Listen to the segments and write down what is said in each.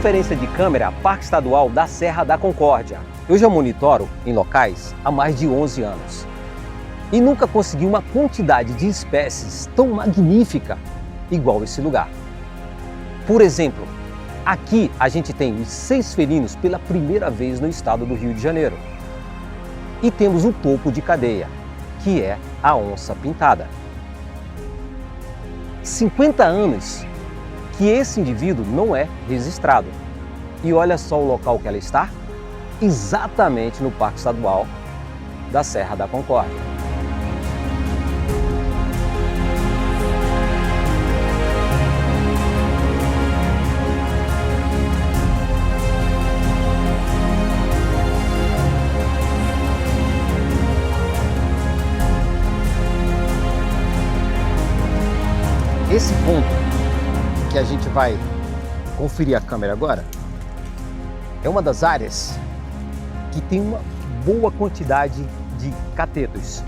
Transferência de câmera Parque Estadual da Serra da Concórdia. Eu já monitoro em locais há mais de 11 anos e nunca consegui uma quantidade de espécies tão magnífica igual esse lugar. Por exemplo, aqui a gente tem os 6 felinos pela primeira vez no estado do Rio de Janeiro. E temos o topo de cadeia, que é a onça pintada. 50 anos que esse indivíduo não é registrado. E olha só o local que ela está, exatamente no Parque Estadual da Serra da Concórdia. Esse ponto que a gente vai conferir a câmera agora é uma das áreas que tem uma boa quantidade de catetos.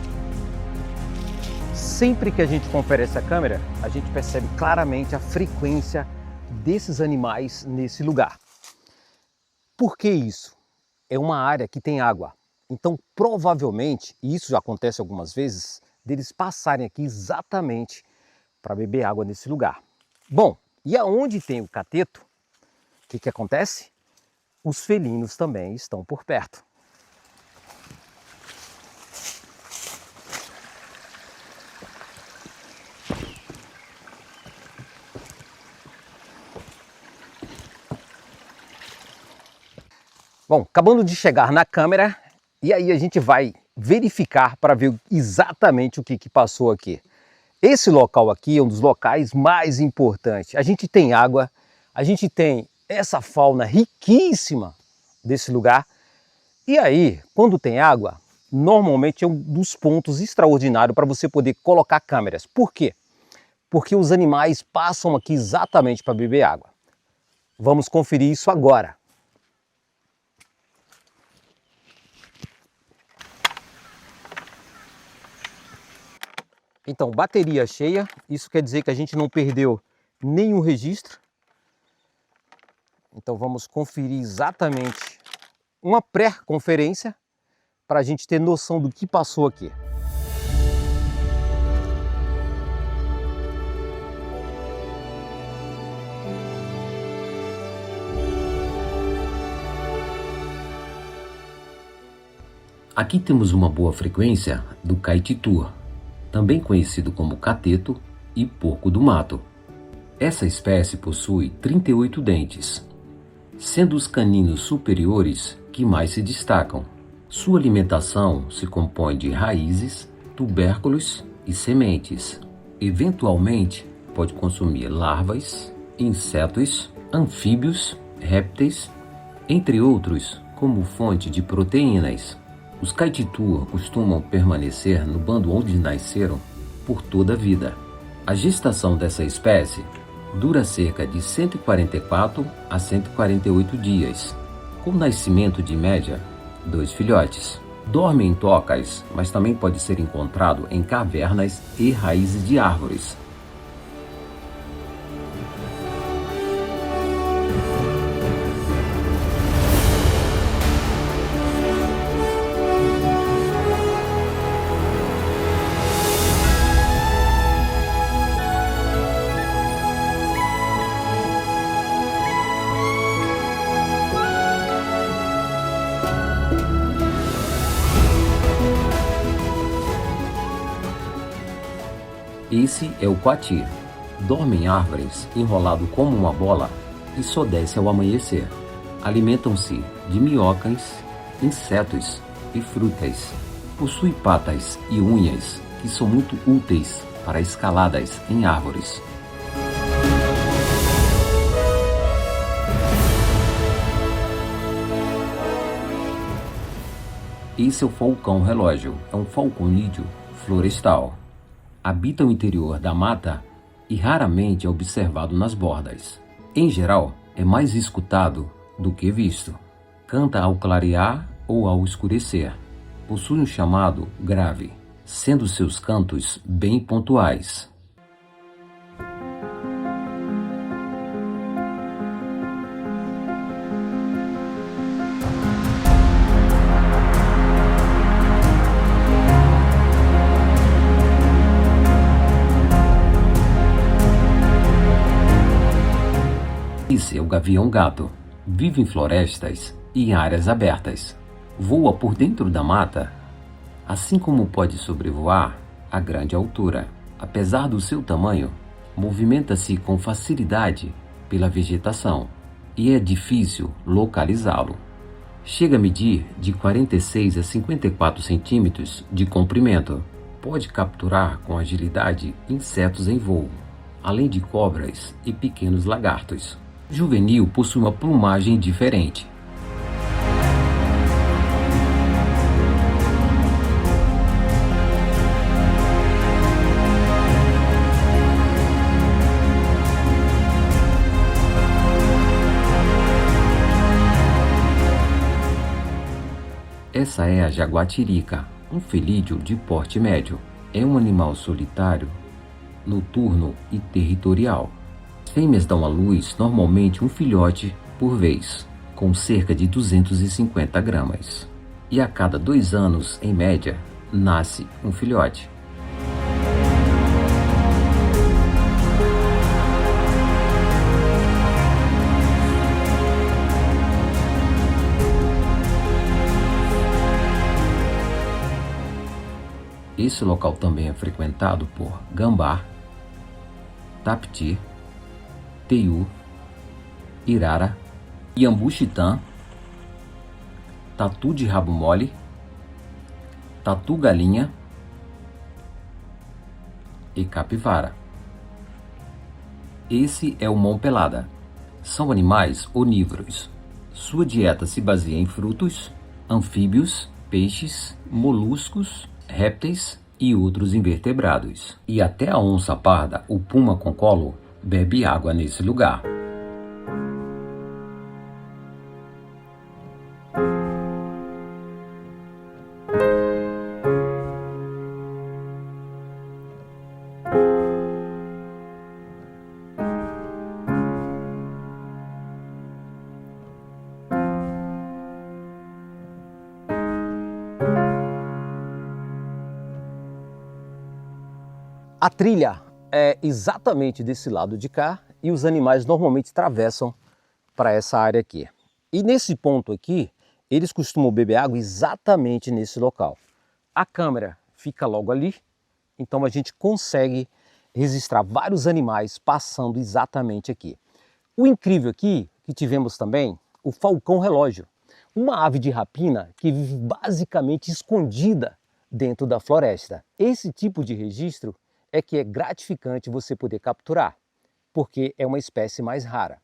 Sempre que a gente confere essa câmera, a gente percebe claramente a frequência desses animais nesse lugar. Por que isso? É uma área que tem água, então provavelmente, e isso já acontece algumas vezes, deles passarem aqui exatamente para beber água nesse lugar. Bom, e aonde tem o cateto, o que acontece? Os felinos também estão por perto. Bom, acabando de chegar na câmera, e aí a gente vai verificar para ver exatamente o que passou aqui. Esse local aqui é um dos locais mais importantes. A gente tem água, a gente tem essa fauna riquíssima desse lugar. E aí, quando tem água, normalmente é um dos pontos extraordinários para você poder colocar câmeras. Por quê? Porque os animais passam aqui exatamente para beber água. Vamos conferir isso agora. Então, bateria cheia, isso quer dizer que a gente não perdeu nenhum registro. Então vamos conferir exatamente uma pré-conferência para a gente ter noção do que passou aqui. Aqui temos uma boa frequência do caititu, também conhecido como cateto e porco do mato. Essa espécie possui 38 dentes, sendo os caninos superiores que mais se destacam. Sua alimentação se compõe de raízes, tubérculos e sementes. Eventualmente, pode consumir larvas, insetos, anfíbios, répteis, entre outros, como fonte de proteínas. Os caititu costumam permanecer no bando onde nasceram por toda a vida. A gestação dessa espécie dura cerca de 144 a 148 dias, com o nascimento de, em média, 2 filhotes. Dorme em tocas, mas também pode ser encontrado em cavernas e raízes de árvores. Esse é o coati. Dorme em árvores, enrolado como uma bola, e só desce ao amanhecer. Alimentam-se de minhocas, insetos e frutas. Possui patas e unhas que são muito úteis para escaladas em árvores. Esse é o falcão relógio, é um falconídeo florestal. Habita o interior da mata e raramente é observado nas bordas. Em geral, é mais escutado do que visto. Canta ao clarear ou ao escurecer. Possui um chamado grave, sendo seus cantos bem pontuais. Esse é o gavião-gato. Vive em florestas e em áreas abertas. Voa por dentro da mata, assim como pode sobrevoar a grande altura. Apesar do seu tamanho, movimenta-se com facilidade pela vegetação e é difícil localizá-lo. Chega a medir de 46 a 54 centímetros de comprimento. Pode capturar com agilidade insetos em voo, além de cobras e pequenos lagartos. O juvenil possui uma plumagem diferente. Essa é a jaguatirica, um felídeo de porte médio. É um animal solitário, noturno e territorial. As fêmeas dão à luz normalmente um filhote por vez, com cerca de 250 gramas. E a cada 2 anos, em média, nasce um filhote. Esse local também é frequentado por gambá, tapiti, teiu, irara, iambu-xitã, tatu de rabo mole, tatu-galinha e capivara. Esse é o mão-pelada. São animais onívoros. Sua dieta se baseia em frutos, anfíbios, peixes, moluscos, répteis e outros invertebrados. E até a onça-parda, o puma-concolo, bebe água nesse lugar. A trilha é exatamente desse lado de cá e os animais normalmente atravessam para essa área aqui. E nesse ponto aqui, eles costumam beber água exatamente nesse local. A câmera fica logo ali, então a gente consegue registrar vários animais passando exatamente aqui. O incrível aqui, que tivemos também, o falcão-relógio, uma ave de rapina que vive basicamente escondida dentro da floresta. Esse tipo de registro é que é gratificante você poder capturar, porque é uma espécie mais rara.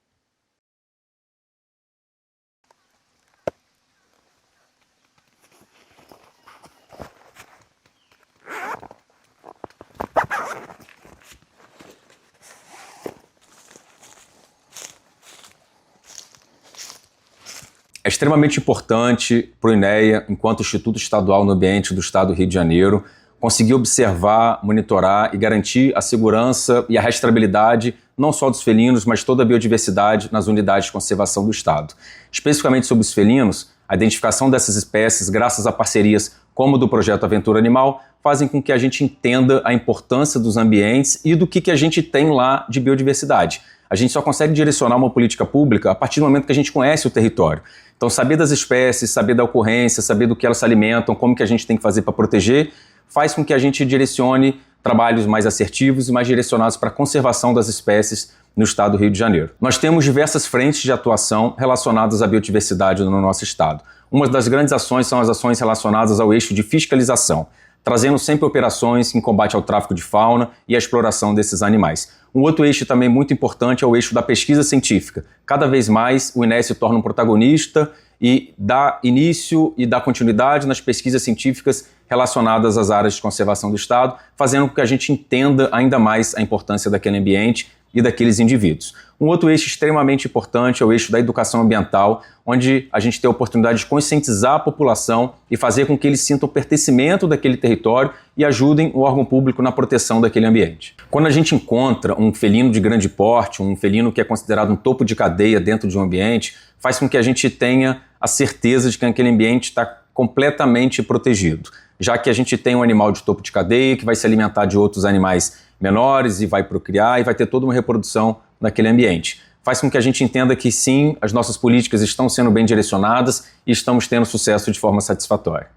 É extremamente importante para o INEA, enquanto Instituto Estadual no Ambiente do Estado do Rio de Janeiro, conseguir observar, monitorar e garantir a segurança e a rastreabilidade não só dos felinos, mas toda a biodiversidade nas unidades de conservação do Estado. Especificamente sobre os felinos, a identificação dessas espécies, graças a parcerias como do Projeto Aventura Animal, fazem com que a gente entenda a importância dos ambientes e do que a gente tem lá de biodiversidade. A gente só consegue direcionar uma política pública a partir do momento que a gente conhece o território. Então, saber das espécies, saber da ocorrência, saber do que elas se alimentam, como que a gente tem que fazer para proteger, faz com que a gente direcione trabalhos mais assertivos e mais direcionados para a conservação das espécies no estado do Rio de Janeiro. Nós temos diversas frentes de atuação relacionadas à biodiversidade no nosso estado. Uma das grandes ações são as ações relacionadas ao eixo de fiscalização, trazendo sempre operações em combate ao tráfico de fauna e à exploração desses animais. Um outro eixo também muito importante é o eixo da pesquisa científica. Cada vez mais o INEA se torna um protagonista e dá início e dá continuidade nas pesquisas científicas relacionadas às áreas de conservação do Estado, fazendo com que a gente entenda ainda mais a importância daquele ambiente e daqueles indivíduos. Um outro eixo extremamente importante é o eixo da educação ambiental, onde a gente tem a oportunidade de conscientizar a população e fazer com que eles sintam o pertencimento daquele território e ajudem o órgão público na proteção daquele ambiente. Quando a gente encontra um felino de grande porte, um felino que é considerado um topo de cadeia dentro de um ambiente, faz com que a gente tenha a certeza de que aquele ambiente está completamente protegido, já que a gente tem um animal de topo de cadeia que vai se alimentar de outros animais menores e vai procriar e vai ter toda uma reprodução naquele ambiente. faz com que a gente entenda que sim, as nossas políticas estão sendo bem direcionadas e estamos tendo sucesso de forma satisfatória.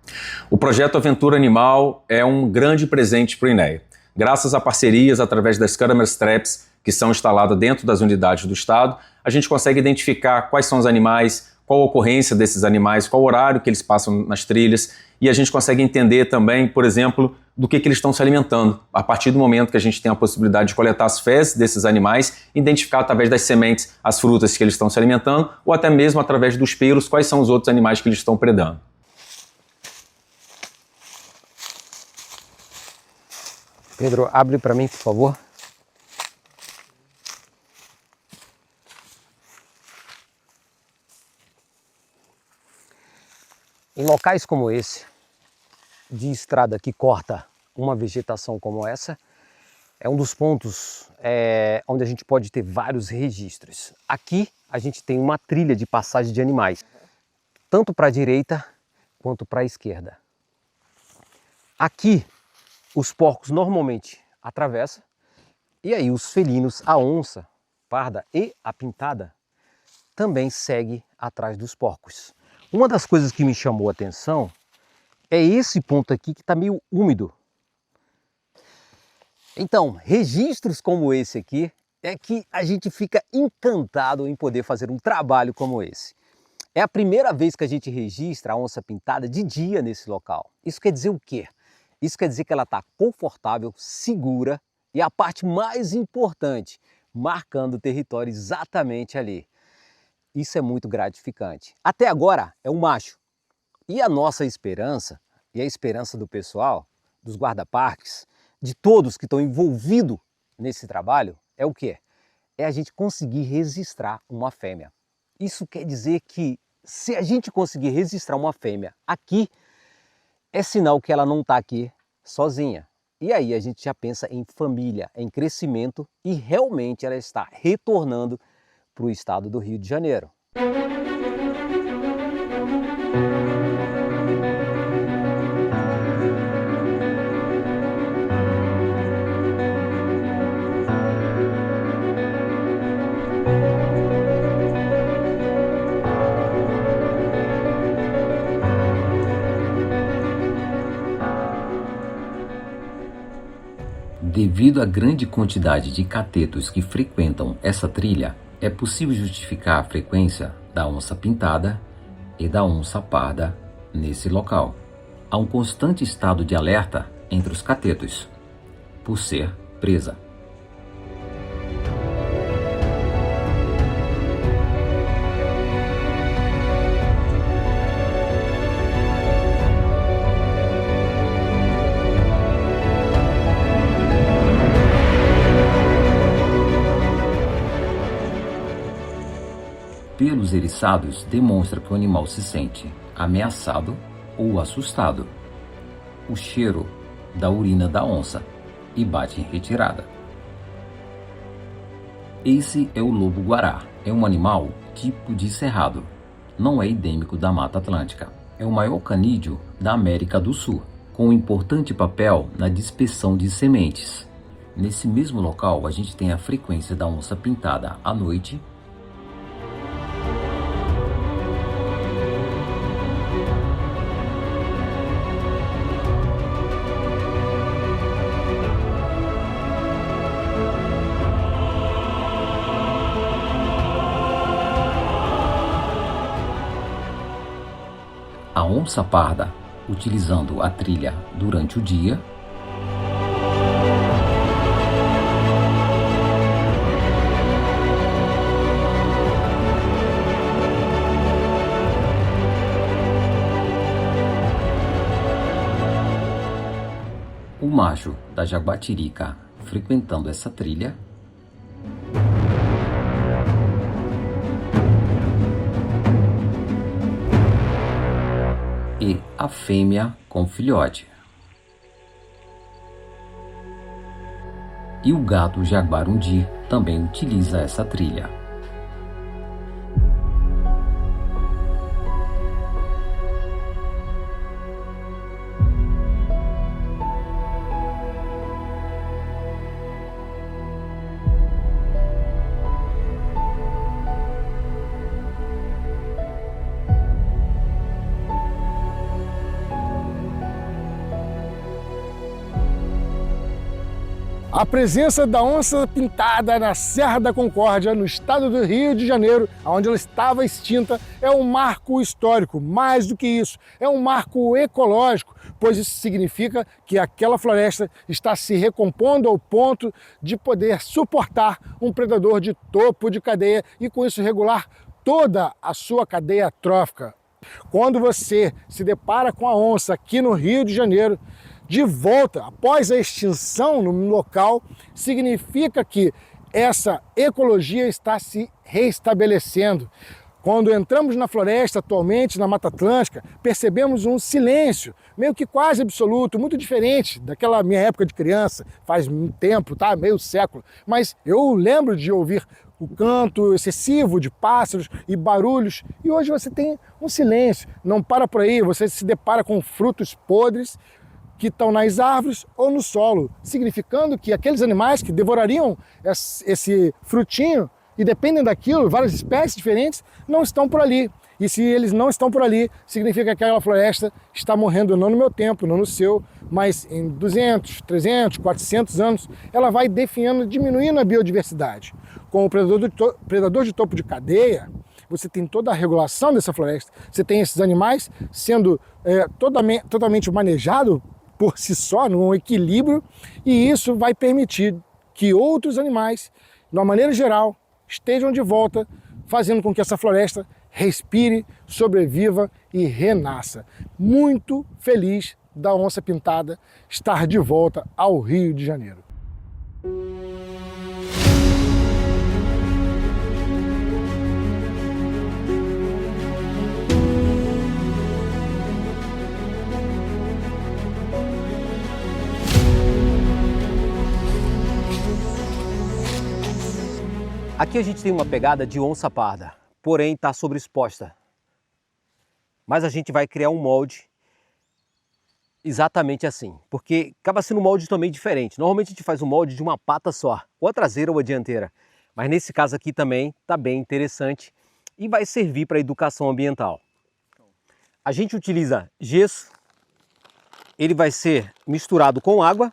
O projeto Aventura Animal é um grande presente para o INEA. Graças a parcerias através das câmeras traps que são instaladas dentro das unidades do Estado, a gente consegue identificar quais são os animais, qual a ocorrência desses animais, qual o horário que eles passam nas trilhas, e a gente consegue entender também, por exemplo, do que eles estão se alimentando. A partir do momento que a gente tem a possibilidade de coletar as fezes desses animais, identificar através das sementes as frutas que eles estão se alimentando, ou até mesmo através dos pelos quais são os outros animais que eles estão predando. Pedro, abre para mim, por favor. Em locais como esse, de estrada que corta uma vegetação como essa, é um dos pontos onde a gente pode ter vários registros. Aqui a gente tem uma trilha de passagem de animais, tanto para a direita quanto para a esquerda. Aqui os porcos normalmente atravessam, e aí os felinos, a onça parda e a pintada, também segue atrás dos porcos. Uma das coisas que me chamou a atenção é esse ponto aqui que está meio úmido. Então, registros como esse aqui é que a gente fica encantado em poder fazer um trabalho como esse. É a primeira vez que a gente registra a onça pintada de dia nesse local. Isso quer dizer o quê? Isso quer dizer que ela está confortável, segura e a parte mais importante, marcando o território exatamente ali. Isso é muito gratificante. Até agora é um macho. E a nossa esperança, e a esperança do pessoal, dos guarda-parques, de todos que estão envolvidos nesse trabalho, é o quê? É a gente conseguir registrar uma fêmea. Isso quer dizer que se a gente conseguir registrar uma fêmea aqui, é sinal que ela não está aqui sozinha. E aí a gente já pensa em família, em crescimento, e realmente ela está retornando para o estado do Rio de Janeiro. Devido à grande quantidade de catetos que frequentam essa trilha, é possível justificar a frequência da onça pintada e da onça parda nesse local. Há um constante estado de alerta entre os catetos, por ser presa. Pelos eriçados demonstra que o animal se sente ameaçado ou assustado. O cheiro da urina da onça e bate em retirada. Esse é o lobo-guará. É um animal tipo de cerrado. Não é endêmico da Mata Atlântica. É o maior canídeo da América do Sul, com um importante papel na dispersão de sementes. Nesse mesmo local, a gente tem a frequência da onça pintada à noite, a onça parda utilizando a trilha durante o dia, o macho da jaguatirica frequentando essa trilha, e a fêmea com filhote. E o gato jaguarundi também utiliza essa trilha. A presença da onça-pintada na Serra da Concórdia, no estado do Rio de Janeiro, onde ela estava extinta, é um marco histórico. Mais do que isso, é um marco ecológico, pois isso significa que aquela floresta está se recompondo ao ponto de poder suportar um predador de topo de cadeia e com isso regular toda a sua cadeia trófica. Quando você se depara com a onça aqui no Rio de Janeiro, de volta, após a extinção no local, significa que essa ecologia está se restabelecendo. Quando entramos na floresta atualmente, na Mata Atlântica, percebemos um silêncio, meio que quase absoluto, muito diferente daquela minha época de criança, faz um tempo, tá? Meio século. Mas eu lembro de ouvir o canto excessivo de pássaros e barulhos, e hoje você tem um silêncio, não para por aí, você se depara com frutos podres, que estão nas árvores ou no solo, significando que aqueles animais que devorariam esse frutinho e dependem daquilo, várias espécies diferentes, não estão por ali. E se eles não estão por ali, significa que aquela floresta está morrendo não no meu tempo, não no seu, mas em 200, 300, 400 anos, ela vai definhando, diminuindo a biodiversidade. Com o predador de topo de cadeia, você tem toda a regulação dessa floresta, você tem esses animais sendo totalmente manejados por si só, num equilíbrio, e isso vai permitir que outros animais, de uma maneira geral, estejam de volta, fazendo com que essa floresta respire, sobreviva e renasça. Muito feliz da onça-pintada estar de volta ao Rio de Janeiro. Aqui a gente tem uma pegada de onça parda, porém está sobreexposta. Mas a gente vai criar um molde exatamente assim, porque acaba sendo um molde também diferente. Normalmente a gente faz um molde de uma pata só, ou a traseira ou a dianteira. Mas nesse caso aqui também está bem interessante e vai servir para educação ambiental. A gente utiliza gesso, ele vai ser misturado com água.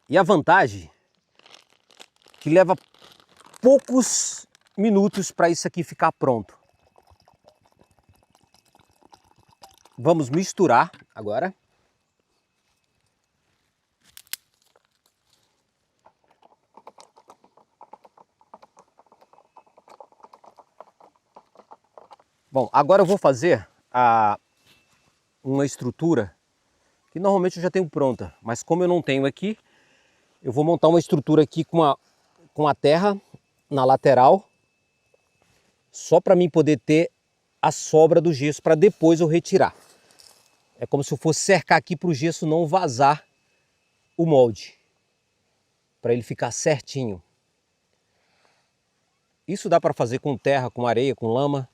E a vantagem que leva poucos minutos para isso aqui ficar pronto. Vamos misturar agora. Bom, agora eu vou fazer uma estrutura que normalmente eu já tenho pronta, mas como eu não tenho aqui, eu vou montar uma estrutura aqui com a terra na lateral, só para mim poder ter a sobra do gesso para depois eu retirar. É como se eu fosse cercar aqui para o gesso não vazar o molde, para ele ficar certinho. Isso dá para fazer com terra, com areia, com lama,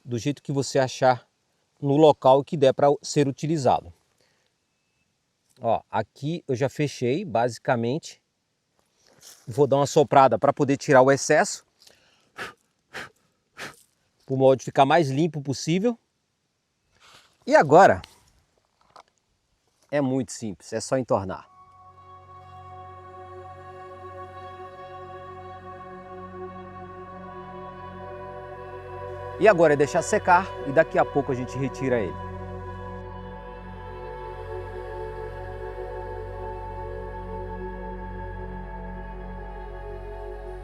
do jeito que você achar no local que der para ser utilizado. Ó, aqui eu já fechei basicamente. Vou dar uma soprada para poder tirar o excesso, para o molde ficar mais limpo possível. E agora é muito simples, é só entornar. E agora é deixar secar e daqui a pouco a gente retira ele.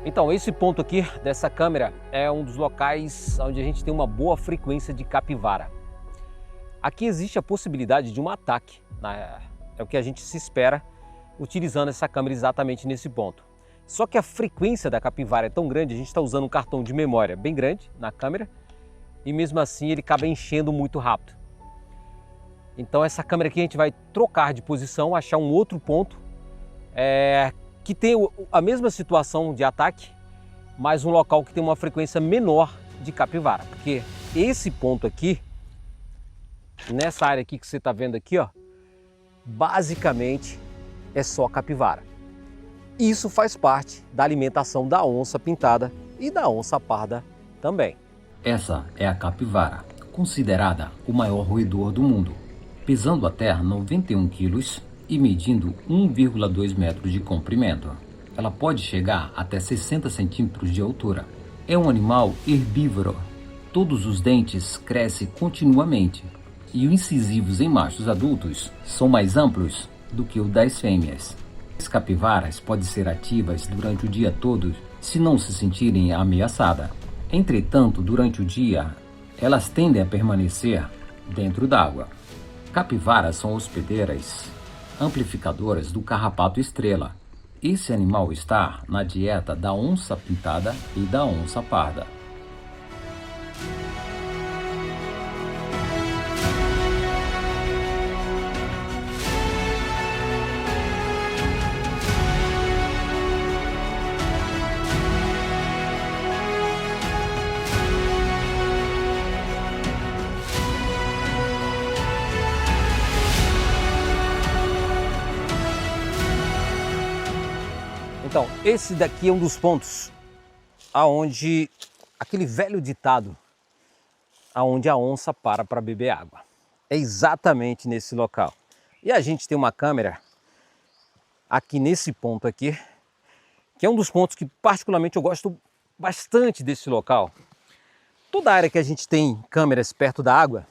Então, esse ponto aqui dessa câmera é um dos locais onde a gente tem uma boa frequência de capivara. Aqui existe a possibilidade de um ataque, né? É o que a gente se espera utilizando essa câmera exatamente nesse ponto. Só que a frequência da capivara é tão grande, a gente está usando um cartão de memória bem grande na câmera e mesmo assim ele acaba enchendo muito rápido. Então essa câmera aqui a gente vai trocar de posição, achar um outro ponto que tem a mesma situação de ataque, mas um local que tem uma frequência menor de capivara. Porque esse ponto aqui, nessa área aqui que você está vendo aqui, ó, basicamente é só capivara. Isso faz parte da alimentação da onça pintada e da onça parda também. Essa é a capivara, considerada o maior roedor do mundo, pesando até 91 quilos e medindo 1,2 metros de comprimento. Ela pode chegar até 60 centímetros de altura. É um animal herbívoro. Todos os dentes crescem continuamente e os incisivos em machos adultos são mais amplos do que o das fêmeas. As capivaras podem ser ativas durante o dia todo se não se sentirem ameaçadas. Entretanto, durante o dia, elas tendem a permanecer dentro d'água. Capivaras são hospedeiras amplificadoras do carrapato estrela. Esse animal está na dieta da onça pintada e da onça parda. Então, esse daqui é um dos pontos aonde aquele velho ditado aonde a onça para beber água. É exatamente nesse local. E a gente tem uma câmera aqui nesse ponto aqui, que é um dos pontos que particularmente eu gosto bastante desse local. Toda área que a gente tem câmeras perto da água,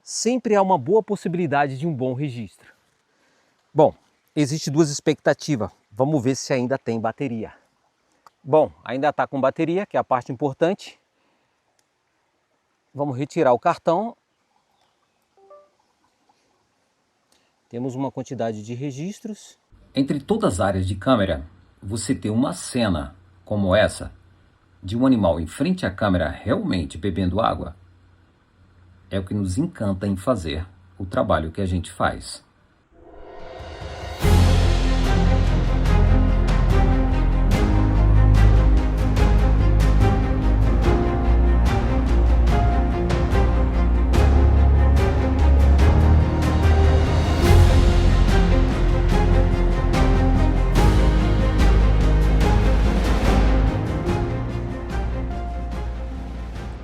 sempre há uma boa possibilidade de um bom registro. Bom, existe duas expectativas. Vamos ver se ainda tem bateria. Bom, ainda está com bateria, que é a parte importante. Vamos retirar o cartão. Temos uma quantidade de registros. Entre todas as áreas de câmera, você tem uma cena como essa, de um animal em frente à câmera realmente bebendo água, é o que nos encanta em fazer o trabalho que a gente faz.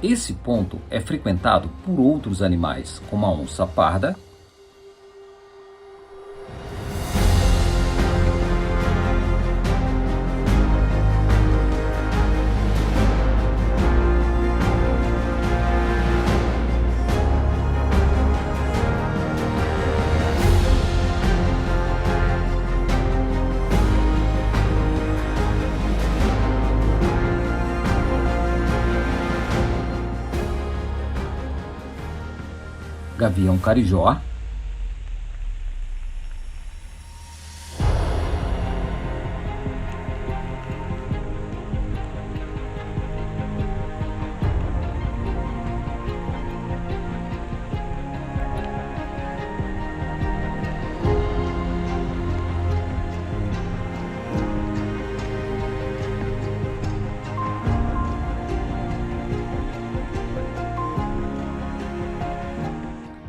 Esse ponto é frequentado por outros animais, como a onça parda, gavião carijó,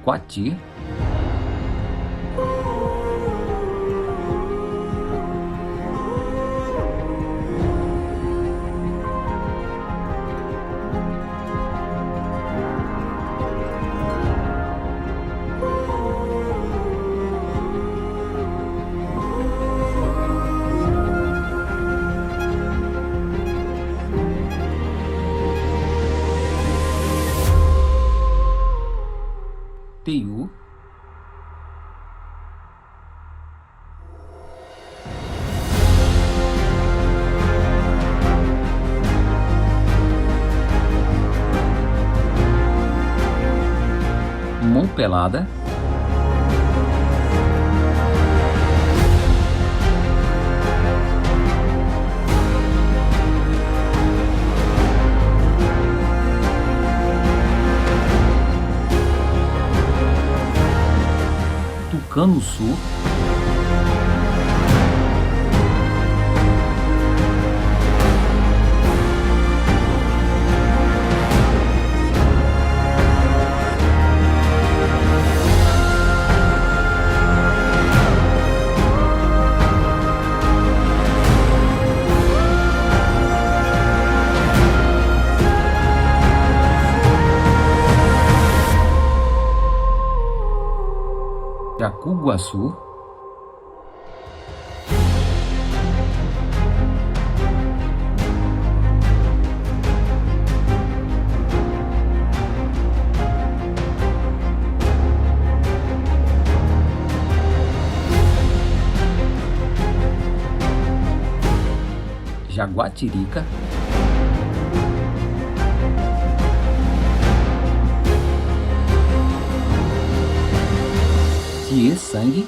coati, teiu, mão pelada, tucano-sul, Jacu-Guaçu, Jaguatirica, Tietê-Sangue,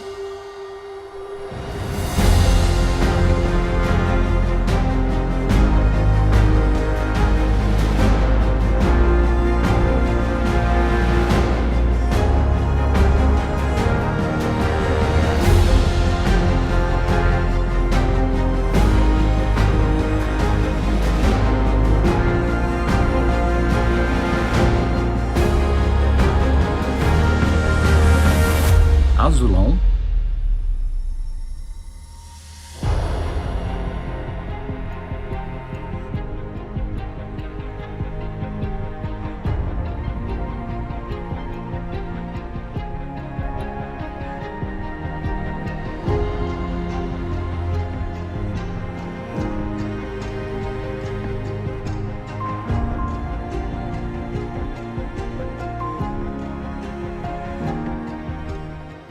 Azulão,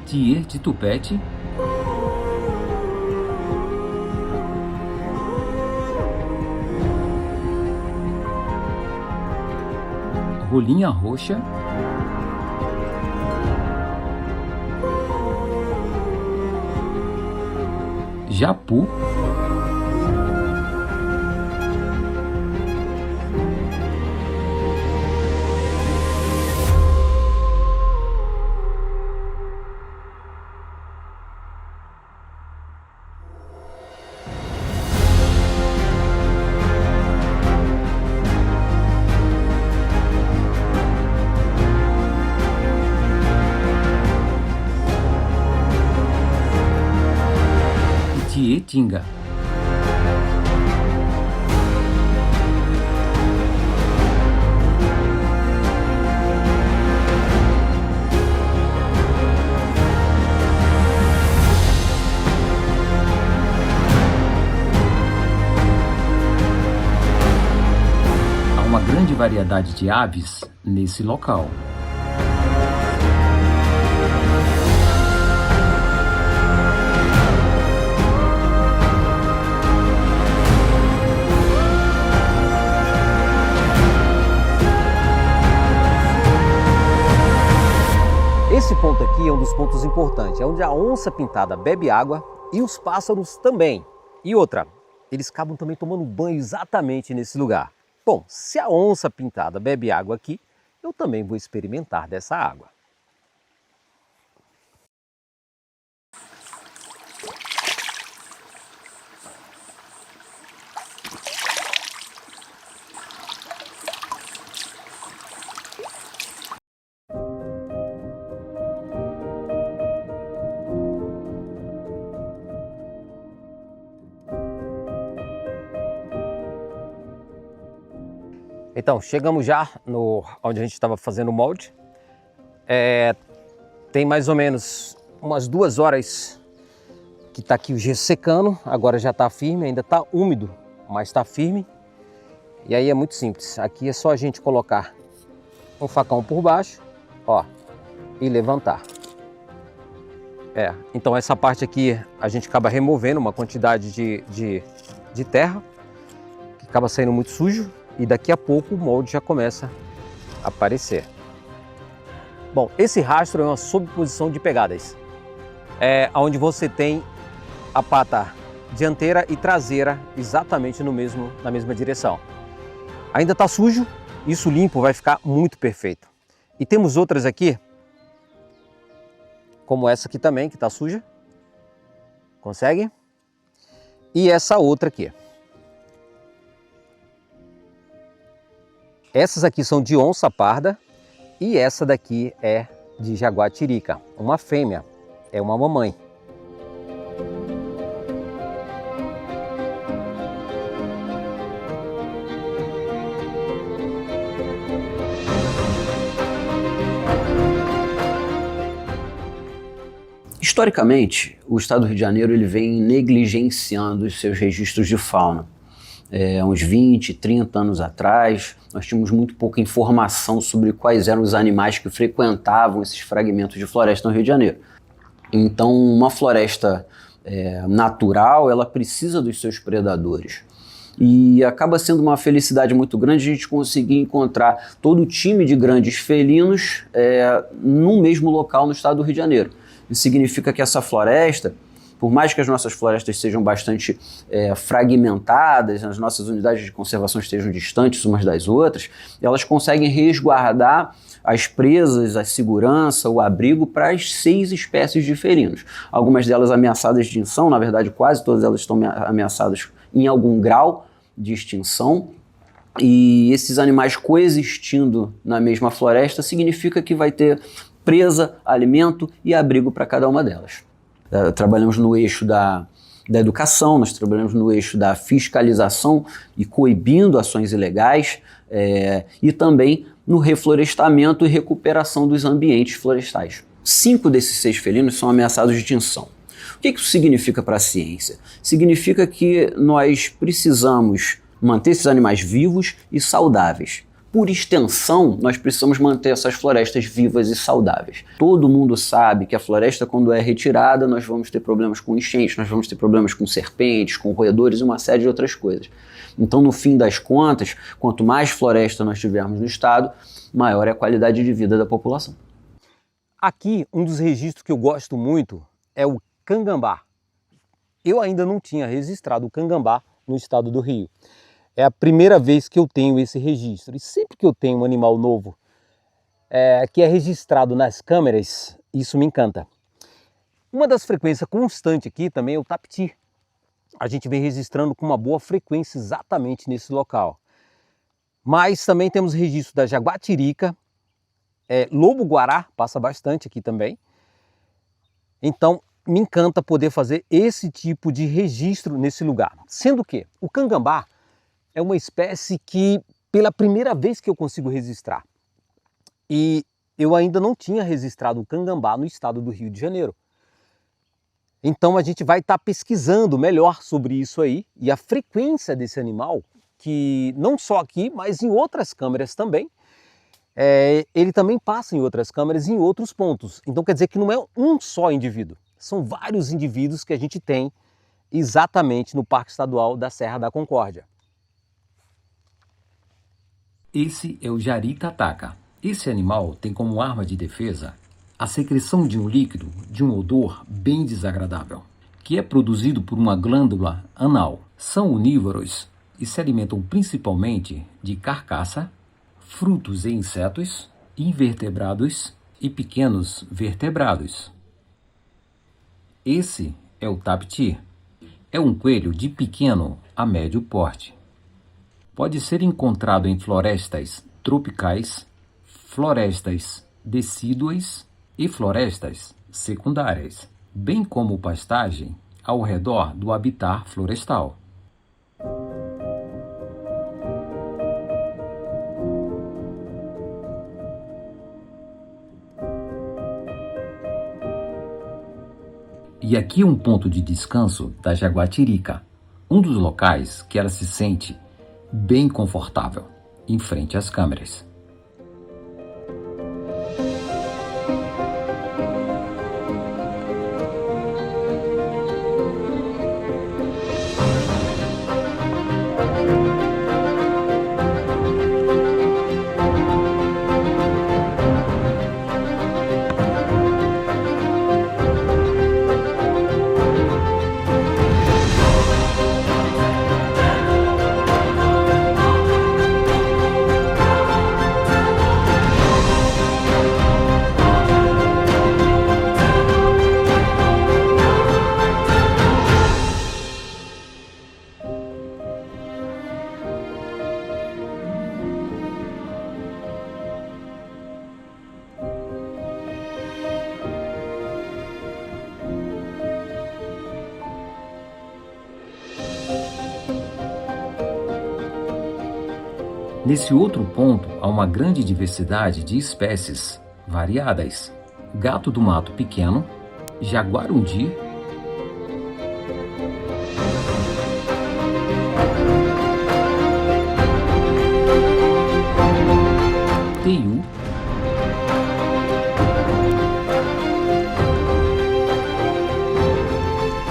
Tiê de Tupete, Rolinha Roxa, Japu, Tietinga. Há uma grande variedade de aves nesse local. Esse ponto aqui é um dos pontos importantes, é onde a onça-pintada bebe água e os pássaros também. E outra, eles acabam também tomando banho exatamente nesse lugar. Bom, se a onça-pintada bebe água aqui, eu também vou experimentar dessa água. Então, chegamos já onde a gente estava fazendo o molde. Tem mais ou menos umas 2 horas que está aqui o gesso secando. Agora já está firme, ainda está úmido, mas está firme. E aí é muito simples. Aqui é só a gente colocar um facão por baixo, ó, e levantar. Então essa parte aqui a gente acaba removendo uma quantidade de terra, que acaba saindo muito sujo. E daqui a pouco o molde já começa a aparecer. Bom, esse rastro é uma sobreposição de pegadas, onde você tem a pata dianteira e traseira exatamente na mesma direção. Ainda está sujo, isso limpo vai ficar muito perfeito. E temos outras aqui, como essa aqui também, que está suja. Consegue? E essa outra aqui. Essas aqui são de onça parda e essa daqui é de jaguatirica, uma fêmea, é uma mamãe. Historicamente, o estado do Rio de Janeiro ele vem negligenciando os seus registros de fauna. Uns 20, 30 anos atrás, nós tínhamos muito pouca informação sobre quais eram os animais que frequentavam esses fragmentos de floresta no Rio de Janeiro. Então, uma floresta natural, ela precisa dos seus predadores. E acaba sendo uma felicidade muito grande a gente conseguir encontrar todo o time de grandes felinos no mesmo local no estado do Rio de Janeiro. Isso significa que essa floresta, por mais que as nossas florestas sejam bastante fragmentadas, as nossas unidades de conservação estejam distantes umas das outras, elas conseguem resguardar as presas, a segurança, o abrigo para as 6 espécies de felinos. Algumas delas ameaçadas de extinção, na verdade quase todas elas estão ameaçadas em algum grau de extinção. E esses animais coexistindo na mesma floresta significa que vai ter presa, alimento e abrigo para cada uma delas. Trabalhamos no eixo da educação, nós trabalhamos no eixo da fiscalização e coibindo ações ilegais, e também no reflorestamento e recuperação dos ambientes florestais. 5 desses 6 felinos são ameaçados de extinção. O que isso significa para a ciência? Significa que nós precisamos manter esses animais vivos e saudáveis. Por extensão, nós precisamos manter essas florestas vivas e saudáveis. Todo mundo sabe que a floresta, quando é retirada, nós vamos ter problemas com enchentes, nós vamos ter problemas com serpentes, com roedores e uma série de outras coisas. Então, no fim das contas, quanto mais floresta nós tivermos no estado, maior é a qualidade de vida da população. Aqui, um dos registros que eu gosto muito é o cangambá. Eu ainda não tinha registrado o cangambá no estado do Rio. É a primeira vez que eu tenho esse registro. E sempre que eu tenho um animal novo que é registrado nas câmeras, isso me encanta. Uma das frequências constantes aqui também é o tapiti. A gente vem registrando com uma boa frequência exatamente nesse local. Mas também temos registro da jaguatirica, lobo-guará passa bastante aqui também. Então, me encanta poder fazer esse tipo de registro nesse lugar. Sendo que o cangambá é uma espécie que, pela primeira vez que eu consigo registrar, e eu ainda não tinha registrado o cangambá no estado do Rio de Janeiro. Então a gente vai estar pesquisando melhor sobre isso aí e a frequência desse animal, que não só aqui, mas em outras câmeras também, ele também passa em outras câmeras e em outros pontos. Então quer dizer que não é um só indivíduo, são vários indivíduos que a gente tem exatamente no Parque Estadual da Serra da Concórdia. Esse é o jaritataca. Esse animal tem como arma de defesa a secreção de um líquido de um odor bem desagradável, que é produzido por uma glândula anal. São onívoros e se alimentam principalmente de carcaça, frutos e insetos, invertebrados e pequenos vertebrados. Esse é o tapiti. É um coelho de pequeno a médio porte. Pode ser encontrado em florestas tropicais, florestas decíduas e florestas secundárias, bem como pastagem ao redor do habitat florestal. E aqui é um ponto de descanso da jaguatirica, um dos locais que ela se sente bem confortável, em frente às câmeras. Nesse outro ponto, há uma grande diversidade de espécies variadas. Gato do mato pequeno, jaguarundi, teiu,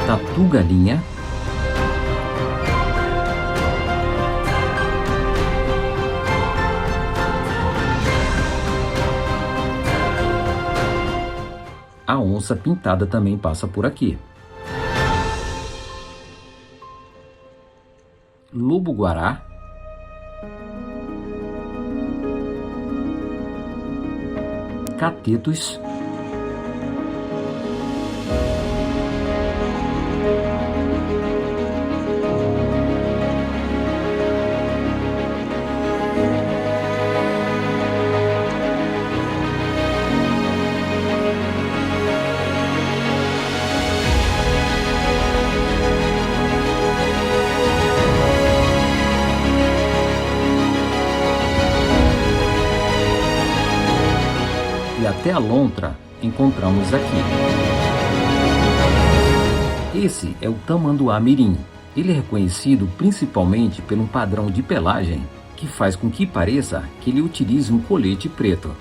tatu-galinha, a onça-pintada também passa por aqui. Lobo-guará, catetos, e até a lontra encontramos aqui. Esse é o tamanduá-mirim. Ele é reconhecido principalmente pelo padrão de pelagem que faz com que pareça que ele utilize um colete preto.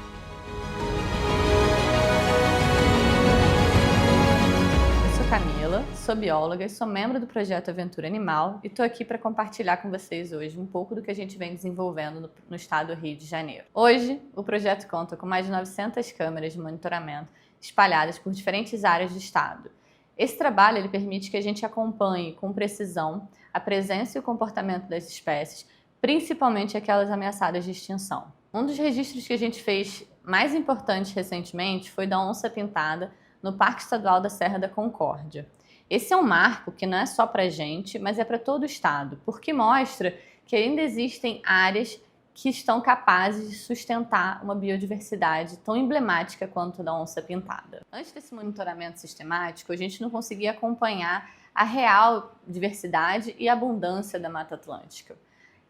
Eu sou Camila, sou bióloga e sou membro do projeto Aventura Animal e estou aqui para compartilhar com vocês hoje um pouco do que a gente vem desenvolvendo no estado do Rio de Janeiro. Hoje, o projeto conta com mais de 900 câmeras de monitoramento espalhadas por diferentes áreas do estado. Esse trabalho ele permite que a gente acompanhe com precisão a presença e o comportamento das espécies, principalmente aquelas ameaçadas de extinção. Um dos registros que a gente fez mais importantes recentemente foi da onça-pintada no Parque Estadual da Serra da Concórdia. Esse é um marco que não é só para a gente, mas é para todo o estado, porque mostra que ainda existem áreas que estão capazes de sustentar uma biodiversidade tão emblemática quanto a da onça-pintada. Antes desse monitoramento sistemático, a gente não conseguia acompanhar a real diversidade e abundância da Mata Atlântica.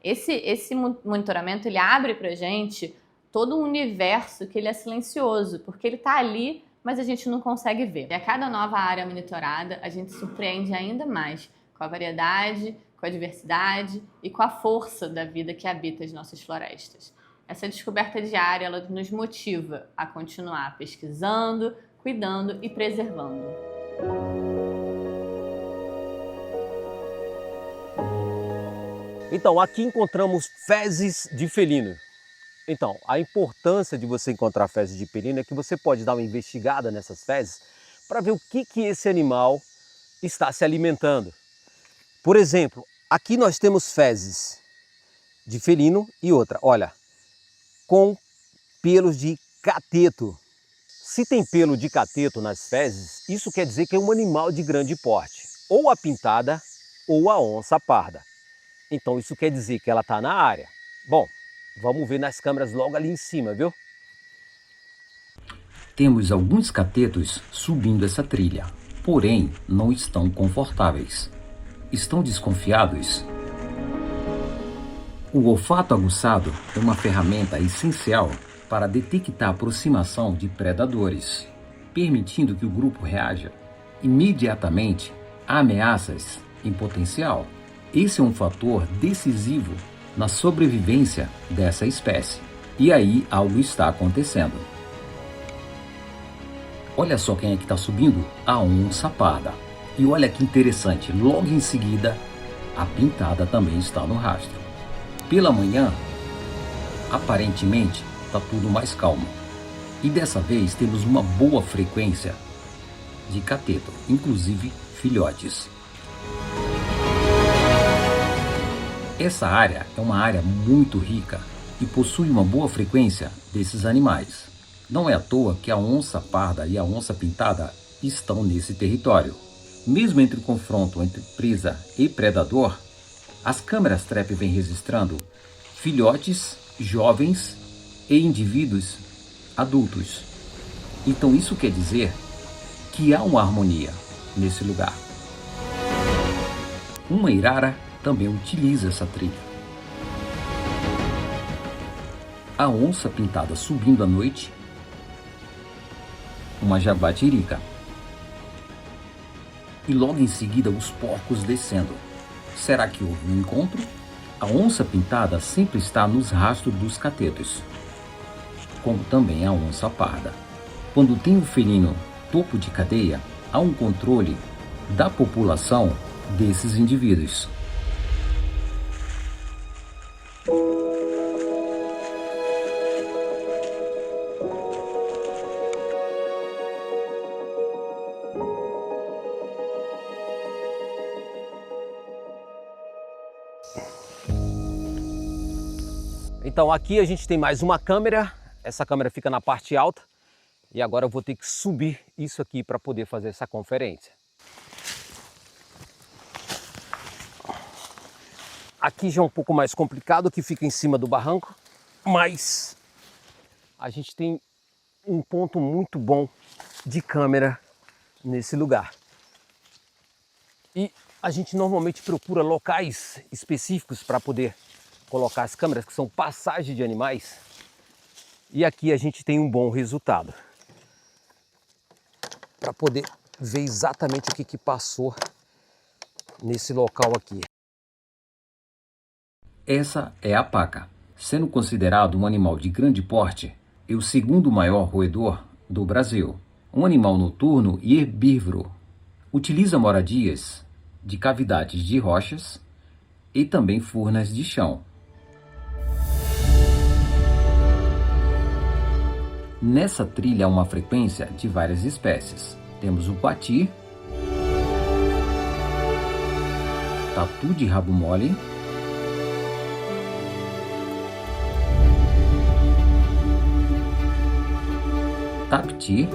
Esse monitoramento ele abre para a gente todo um universo que ele é silencioso, porque ele está ali, mas a gente não consegue ver. E a cada nova área monitorada, a gente surpreende ainda mais com a variedade, com a diversidade e com a força da vida que habita as nossas florestas. Essa descoberta diária ela nos motiva a continuar pesquisando, cuidando e preservando. Então, aqui encontramos fezes de felino. Então, a importância de você encontrar fezes de felino é que você pode dar uma investigada nessas fezes para ver o que esse animal está se alimentando. Por exemplo, aqui nós temos fezes de felino e outra, olha, com pelos de cateto. Se tem pelo de cateto nas fezes, isso quer dizer que é um animal de grande porte, ou a pintada ou a onça parda. Então isso quer dizer que ela está na área. Bom, vamos ver nas câmeras logo ali em cima, viu? Temos alguns catetos subindo essa trilha, porém não estão confortáveis. Estão desconfiados? O olfato aguçado é uma ferramenta essencial para detectar a aproximação de predadores, permitindo que o grupo reaja imediatamente a ameaças em potencial. Esse é um fator decisivo na sobrevivência dessa espécie. E aí algo está acontecendo. Olha só quem é que está subindo, a onça parda. E olha que interessante, logo em seguida, a pintada também está no rastro. Pela manhã, aparentemente, está tudo mais calmo. E dessa vez temos uma boa frequência de cateto, inclusive filhotes. Essa área é uma área muito rica e possui uma boa frequência desses animais. Não é à toa que a onça parda e a onça pintada estão nesse território. Mesmo entre o confronto entre presa e predador, as câmeras trap vêm registrando filhotes, jovens e indivíduos adultos. Então isso quer dizer que há uma harmonia nesse lugar. Uma irara também utiliza essa trilha. A onça pintada subindo à noite, uma jaguatirica. e logo em seguida os porcos descendo. Será que houve um encontro? A onça-pintada sempre está nos rastros dos catetos, como também a onça-parda. Quando tem um felino topo de cadeia, há um controle da população desses indivíduos. Então aqui a gente tem mais uma câmera, essa câmera fica na parte alta e agora eu vou ter que subir isso aqui para poder fazer essa conferência. Aqui já é um pouco mais complicado, que fica em cima do barranco, mas a gente tem um ponto muito bom de câmera nesse lugar. E a gente normalmente procura locais específicos para poder colocar as câmeras, que são passagem de animais, e aqui a gente tem um bom resultado para poder ver exatamente o que passou nesse local aqui. Essa é a paca, sendo considerado um animal de grande porte e o segundo maior roedor do Brasil. Um animal noturno e herbívoro. Utiliza moradias de cavidades de rochas e também furnas de chão. Nessa trilha há uma frequência de várias espécies. Temos o coati, tatu de rabo mole, tapiti,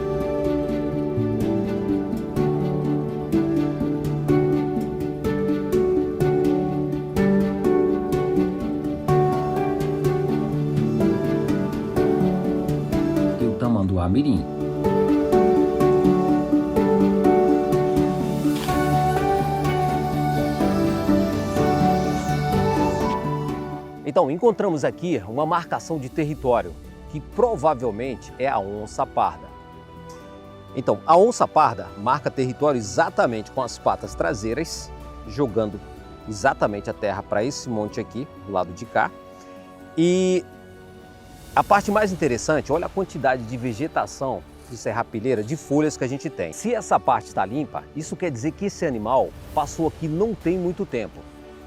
e o tamanduá mirim. Então encontramos aqui uma marcação de território, que provavelmente é a onça parda. Então, a onça parda marca território exatamente com as patas traseiras, jogando exatamente a terra para esse monte aqui, do lado de cá. E a parte mais interessante, olha a quantidade de vegetação de serrapilheira, de folhas que a gente tem. Se essa parte está limpa, isso quer dizer que esse animal passou aqui não tem muito tempo.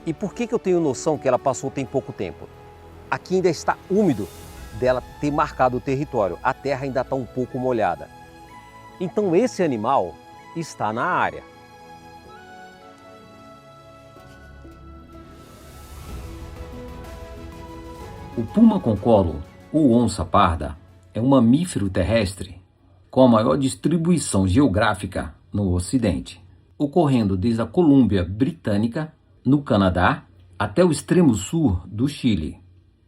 E por que eu tenho noção que ela passou tem pouco tempo? Aqui ainda está úmido dela ter marcado o território, a terra ainda está um pouco molhada. Então esse animal está na área. O puma-concolo, ou onça parda, é um mamífero terrestre com a maior distribuição geográfica no Ocidente, ocorrendo desde a Colômbia Britânica, no Canadá, até o extremo sul do Chile,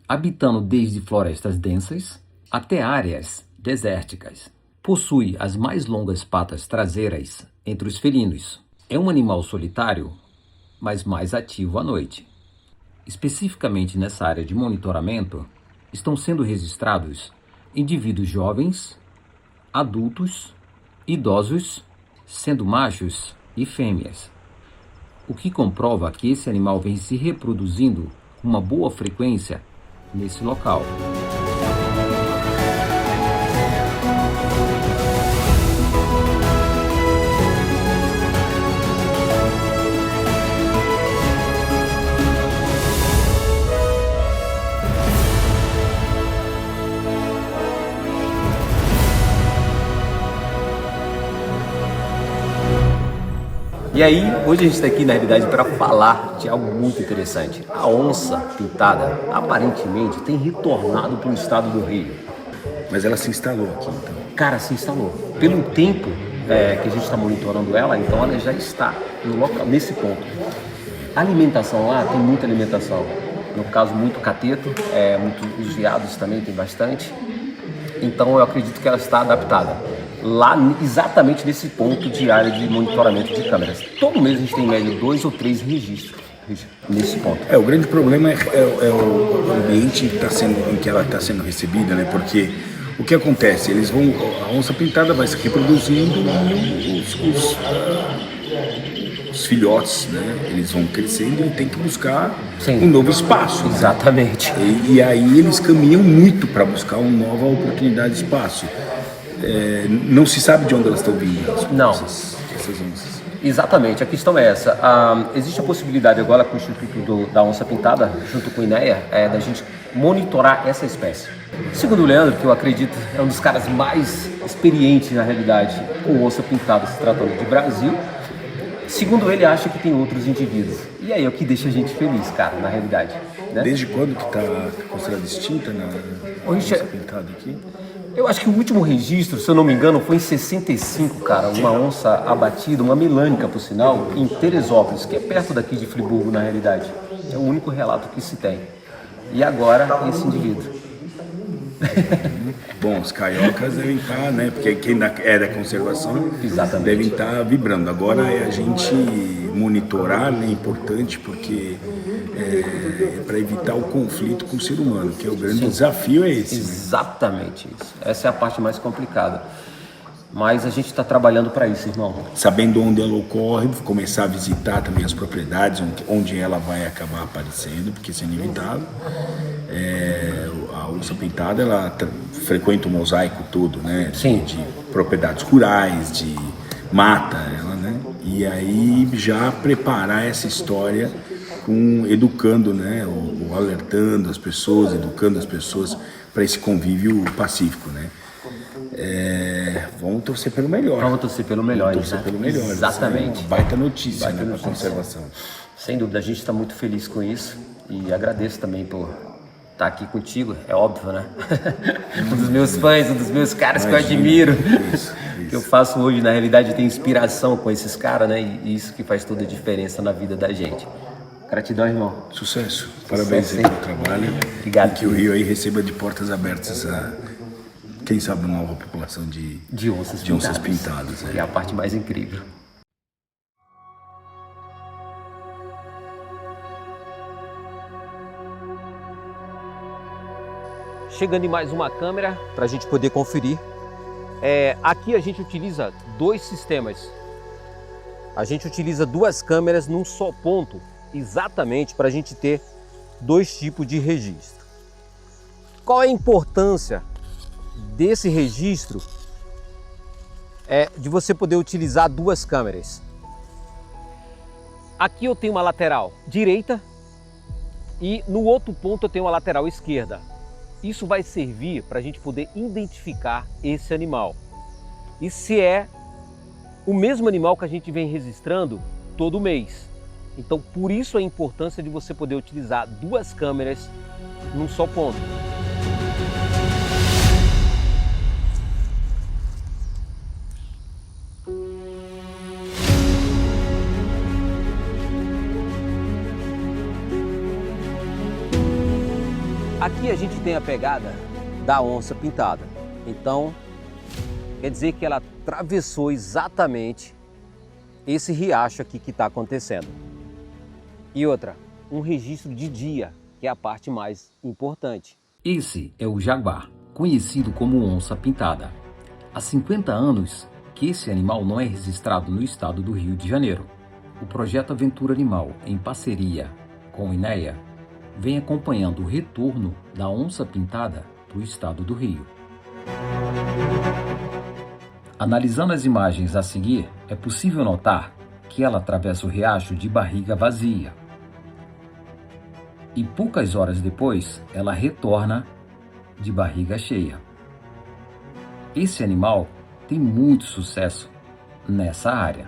habitando desde florestas densas até áreas desérticas. Possui as mais longas patas traseiras entre os felinos. É um animal solitário, mas mais ativo à noite. Especificamente nessa área de monitoramento, estão sendo registrados indivíduos jovens, adultos, idosos, sendo machos e fêmeas, o que comprova que esse animal vem se reproduzindo com uma boa frequência nesse local. E aí, hoje a gente está aqui na realidade para falar de algo muito interessante. A onça pintada aparentemente tem retornado para o estado do Rio. Mas ela se instalou aqui, então. Cara, se instalou. Pelo tempo que a gente está monitorando ela, então ela já está no local, nesse ponto. A alimentação lá tem muita alimentação. No caso, muito cateto, os veados também tem bastante. Então eu acredito que ela está adaptada. Lá exatamente nesse ponto de área de monitoramento de câmeras. Todo mês a gente tem em média 2 ou 3 registros nesse ponto. O grande problema é o ambiente em que ela está sendo recebida, né? Porque o que acontece? A onça pintada vai se reproduzindo e os filhotes, né, eles vão crescendo e tem que buscar Sim. um novo espaço. Exatamente. E aí eles caminham muito para buscar uma nova oportunidade de espaço. Não se sabe de onde elas estão vindo. Não. Essas onças. Exatamente, a questão é essa. Existe a possibilidade agora com o Instituto da Onça Pintada, junto com o INEA, da gente monitorar essa espécie. Segundo o Leandro, que eu acredito é um dos caras mais experientes na realidade com onça pintada se tratando de Brasil, segundo ele acha que tem outros indivíduos. E aí é o que deixa a gente feliz, cara, na realidade. Né? Desde quando que está considerada extinta na onça pintada aqui? Eu acho que o último registro, se eu não me engano, foi em 65, cara, uma onça abatida, uma melânica, por sinal, em Teresópolis, que é perto daqui de Friburgo, na realidade. É o único relato que se tem. E agora, esse indivíduo. Bom, os cariocas devem estar, né, porque quem é da conservação devem estar vibrando. Agora é a gente monitorar, né, é importante, porque é para evitar o conflito com o ser humano, que é o grande desafio, é esse. Exatamente isso. Essa é a parte mais complicada. Mas a gente está trabalhando para isso, irmão. Sabendo onde ela ocorre, começar a visitar também as propriedades, onde ela vai acabar aparecendo, porque isso é inevitável. A onça pintada, ela frequenta o mosaico todo, né? Sim. De propriedades rurais, de mata, ela, né? E aí já preparar essa história educando, né? Ou alertando as pessoas, educando as pessoas para esse convívio pacífico, né? Vamos torcer pelo melhor. Vamos torcer pelo melhor. Vamos torcer pelo melhor. Exatamente. É uma baita notícia, né, para a conservação. Sem dúvida, a gente está muito feliz com isso e agradeço também por estar aqui contigo, é óbvio, né? Um dos meus fãs, um dos meus caras que eu admiro. Isso. Que eu faço hoje, na realidade, eu tenho inspiração com esses caras, né? E isso que faz toda a diferença na vida da gente. Gratidão, irmão. Sucesso. Parabéns aí pelo trabalho. Obrigado. E que o Rio aí receba de portas abertas quem sabe uma nova população de onças pintadas. Que é a parte mais incrível. Chegando em mais uma câmera para a gente poder conferir. Aqui a gente utiliza dois sistemas. A gente utiliza duas câmeras num só ponto, exatamente para a gente ter dois tipos de registro. Qual é a importância desse registro? De você poder utilizar duas câmeras. Aqui eu tenho uma lateral direita e no outro ponto eu tenho uma lateral esquerda. Isso vai servir para a gente poder identificar esse animal. E se é o mesmo animal que a gente vem registrando todo mês. Então, por isso a importância de você poder utilizar duas câmeras num só ponto. Aqui a gente tem a pegada da onça pintada. Então, quer dizer que ela atravessou exatamente esse riacho aqui que está acontecendo. E outra, um registro de dia, que é a parte mais importante. Esse é o jaguar, conhecido como onça pintada. Há 50 anos que esse animal não é registrado no estado do Rio de Janeiro. O projeto Aventura Animal, em parceria com o INEA, vem acompanhando o retorno da onça pintada para o estado do Rio. Analisando as imagens a seguir, é possível notar que ela atravessa o riacho de barriga vazia. E poucas horas depois, ela retorna de barriga cheia. Esse animal tem muito sucesso nessa área.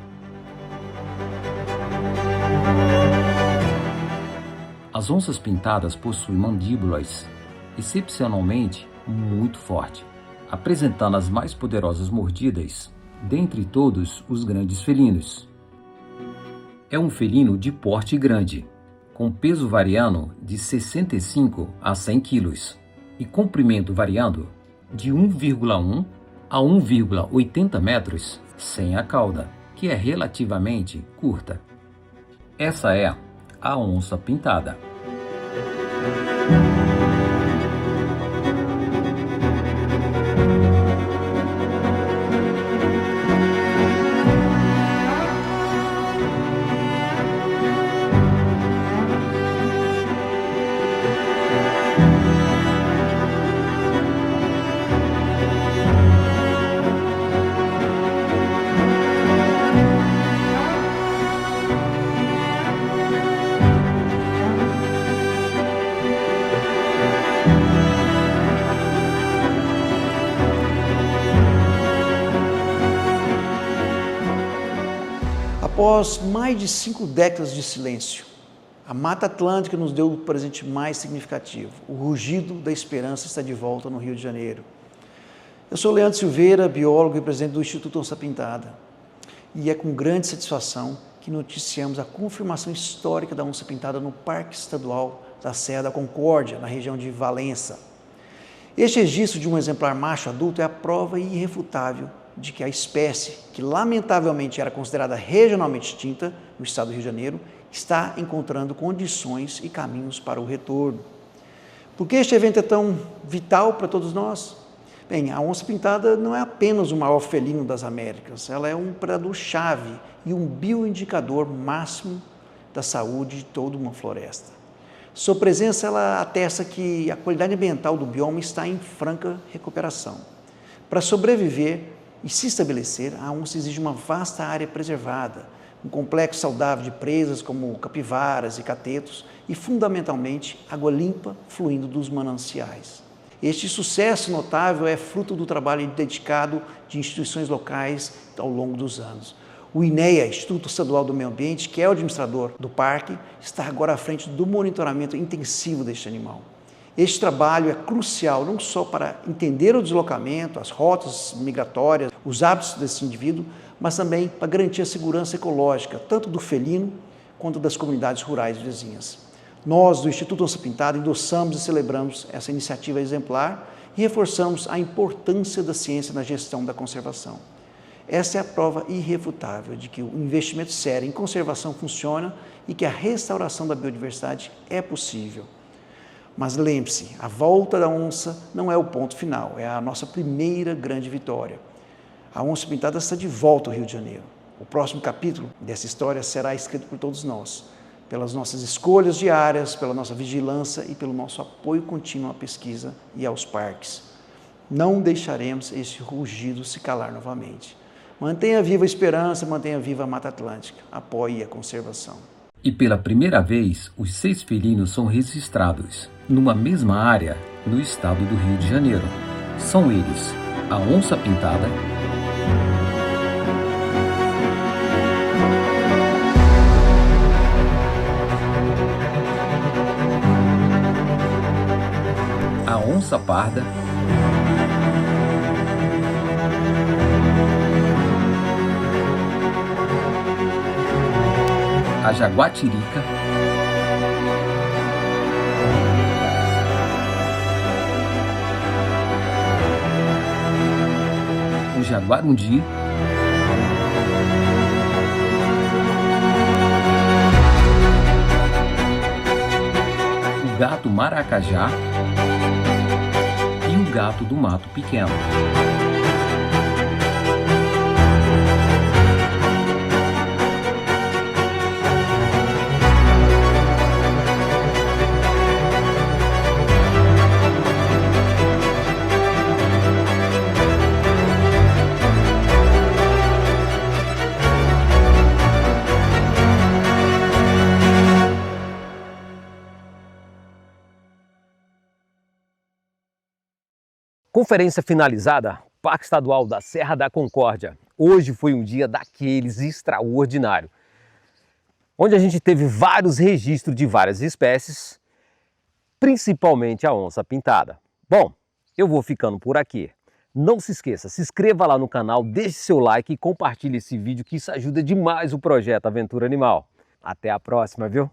As onças pintadas possuem mandíbulas excepcionalmente muito fortes, apresentando as mais poderosas mordidas dentre todos os grandes felinos. É um felino de porte grande, com peso variando de 65 a 100 quilos e comprimento variando de 1,1 a 1,80 metros sem a cauda, que é relativamente curta. Essa é a onça pintada. Após mais de 5 décadas de silêncio, a Mata Atlântica nos deu o presente mais significativo. O rugido da esperança está de volta no Rio de Janeiro. Eu sou Leandro Silveira, biólogo e presidente do Instituto Onça Pintada. E é com grande satisfação que noticiamos a confirmação histórica da onça pintada no Parque Estadual da Serra da Concórdia, na região de Valença. Este registro de um exemplar macho adulto é a prova irrefutável de que a espécie, que lamentavelmente era considerada regionalmente extinta no estado do Rio de Janeiro, está encontrando condições e caminhos para o retorno. Por que este evento é tão vital para todos nós? Bem, a onça pintada não é apenas o maior felino das Américas, ela é um predador-chave e um bioindicador máximo da saúde de toda uma floresta. Sua presença ela atesta que a qualidade ambiental do bioma está em franca recuperação. Para sobreviver e se estabelecer, a onça exige uma vasta área preservada, um complexo saudável de presas como capivaras e catetos e, fundamentalmente, água limpa fluindo dos mananciais. Este sucesso notável é fruto do trabalho dedicado de instituições locais ao longo dos anos. O INEA, Instituto Estadual do Meio Ambiente, que é o administrador do parque, está agora à frente do monitoramento intensivo deste animal. Este trabalho é crucial não só para entender o deslocamento, as rotas migratórias, os hábitos desse indivíduo, mas também para garantir a segurança ecológica, tanto do felino quanto das comunidades rurais vizinhas. Nós, do Instituto Onça Pintada, endossamos e celebramos essa iniciativa exemplar e reforçamos a importância da ciência na gestão da conservação. Essa é a prova irrefutável de que o investimento sério em conservação funciona e que a restauração da biodiversidade é possível. Mas lembre-se, a volta da onça não é o ponto final, é a nossa primeira grande vitória. A onça pintada está de volta ao Rio de Janeiro. O próximo capítulo dessa história será escrito por todos nós, pelas nossas escolhas diárias, pela nossa vigilância e pelo nosso apoio contínuo à pesquisa e aos parques. Não deixaremos esse rugido se calar novamente. Mantenha viva a esperança, mantenha viva a Mata Atlântica. Apoie a conservação. E pela primeira vez, os 6 felinos são registrados numa mesma área no estado do Rio de Janeiro. São eles a onça pintada, a onça parda, a jaguatirica, o jaguarundi, o gato maracajá e o gato do mato pequeno. Conferência finalizada, Parque Estadual da Serra da Concórdia. Hoje foi um dia daqueles extraordinário, onde a gente teve vários registros de várias espécies, principalmente a onça pintada. Bom, eu vou ficando por aqui. Não se esqueça, se inscreva lá no canal, deixe seu like e compartilhe esse vídeo que isso ajuda demais o projeto Aventura Animal. Até a próxima, viu?